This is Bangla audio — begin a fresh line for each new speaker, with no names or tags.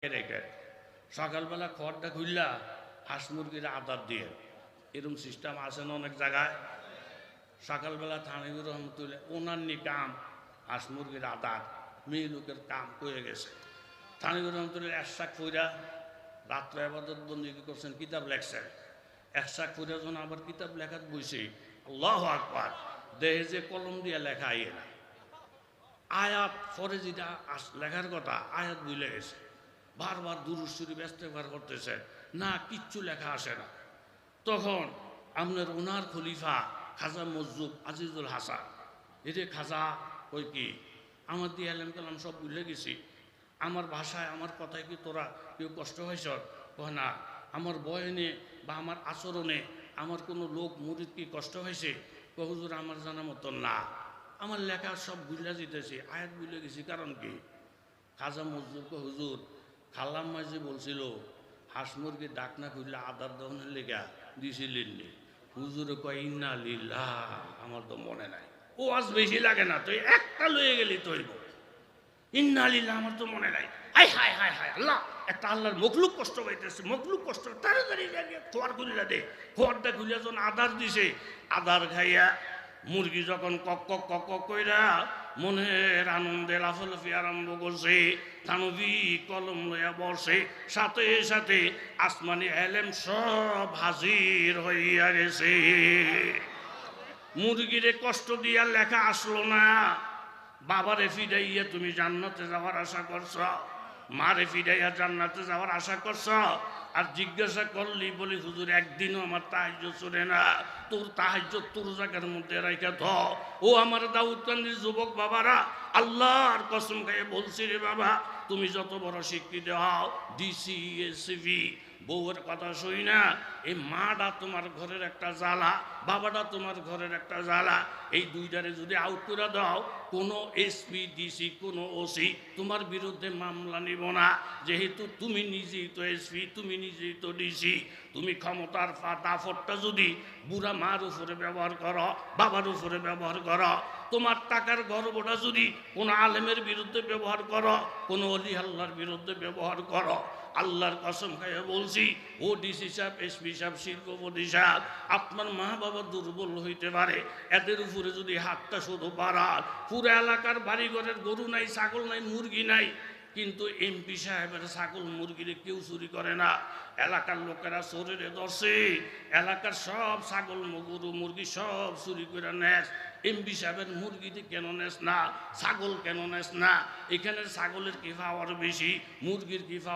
রেখে সকালবেলা খড়টা খুললা হাঁস মুরগির আদার দিয়ে এরকম সিস্টেম আছে না অনেক জায়গায়। সকালবেলা থানিবুর রহমতুল্লাহ ওনার নি কাম হাঁস মুরগির আদার মেয়ে লোকের কাম হয়ে গেছে। থানিবুর রহমতুল্লাহ একশাক ফুরা রাত্রে আবাদত বন্দী করছেন, কিতাব লেখছেন। একশাক ফুরা যখন আবার কিতাব লেখাত বইছে, আল্লাহু আকবার, দেহে যে কলম দিয়ে লেখা আইয়ে না, আয়াত পরে যেটা লেখার কথা আয়াত ভুলে গেছে। বারবার দুরূদ শরীফ ইস্তেগফার করতেছে, না কিচ্ছু লেখা আসে না। তখন আপনার ওনার খলিফা খাজা মজুব আজিজুল হাসান, এরে খাজা ওই কি আমার দিয়ে আলেম কালাম সব ভুলে গেছি, আমার ভাষায় আমার কথায় কি তোরা কেউ কষ্ট হয়েছ? কয় না, আমার বয়নে বা আমার আচরণে আমার কোনো লোক মুরিদ কি কষ্ট হয়েছে? হুজুর আমার জানা মতন না, আমার লেখা সব ভুলে যেতেছি, আয়াত ভুলে গেছি। কারণ কি? খাজা মজুব হুজুর খালাম মাঝে বলছিল হাঁস মুরগির ডাক না খুললে আদার দহনের লেখা দিছিলেন নি। হুজুরে কয় ইন্না লিল্লাহ, আমার তো মনে নাই। ও আজ বেশি লাগে না, তুই একটা লয়ে গেলি তৈব। ইন্না লিল্লাহ, আমার তো মনে নাই। হায় হায় হায় হায় আল্লাহ, একটা আল্লাহর মখলুক কষ্ট পাইতেছে, মখলুক কষ্ট, তাড়াতাড়ি খোয়ার খুলিলা দে। খোয়ারটা খুলিয়া যখন আদার দিছে, আদার খাইয়া মুরগি যখন কক কক কক কক কইরা মনের আনন্দে লাফালাফি আরম্ভ করছে, থানবি কলম লইয়া বসে, সাথে সাথে আসমানি এলেম সব হাজির হইয়া গেছে। মুরগিরে কষ্ট দিয়া লেখা আসলো না। বাবারে ফিরাইয়া তুমি জান্নাতে যাওয়ার আশা করছ, মারে ফিরাইয়া জান্নাতে যাওয়ার আশা করছ, আর জিজ্ঞাসা করলি বলি হুজুর একদিনও আমার তাহাজ্জুদ চলে না। তোর তাহাজ্জুদ তোর জায়গার মধ্যে রাইখা ধ। ও আমার দাউদকান্দির যুবক বাবারা, আল্লাহর কসম খাইয়ে বলছি রে বাবা, তুমি যত বড় স্বীকৃতি হও, ডিসি এসপি, বউয়ের কথা শুই না, এই মাটা তোমার ঘরের একটা জ্বালা, বাবাটা তোমার ঘরের একটা জ্বালা। এই দুইটারে যদি আউট করে দাও, কোনো এসপি ডিসি কোনো ওসি তোমার বিরুদ্ধে মামলা নিব না, যেহেতু তুমি নিজেই তো এসপি, তুমি নিজেই তো ডিসি। তুমি ক্ষমতার দাফটটা যদি বুড়া মার উপরে ব্যবহার করো, বাবার উপরে ব্যবহার করো, তোমার টাকার গর্বটা যদি কোনো আলেমের বিরুদ্ধে ব্যবহার করো, কোনো অলি আল্লাহর বিরুদ্ধে ব্যবহার করো, আল্লাহর কসম খাইয়া বলছি, ও ডিসি সাহেব, এসপি সাহেব, শিল্পপতি সাহেব, আপনার মা বাবা দুর্বল হইতে পারে, এদের উপরে যদি হাতটা শুধু বাড়ান, পুরো এলাকার বাড়িঘরের গরু নাই, ছাগল নাই, মুরগি নাই, কিন্তু এমপি সাহেবের ছাগল মুরগিরে কেউ চুরি করে না। এলাকার লোকেরা চোরেরে ধরছে, এলাকার সব ছাগল গরু মুরগি সব চুরি করে নেস। এমপি সাহেবের মুরগিতে কেন নেস না, ছাগল কেন নেস না? এখানে ছাগলের কি পাওয়ার বেশি, মুরগির কি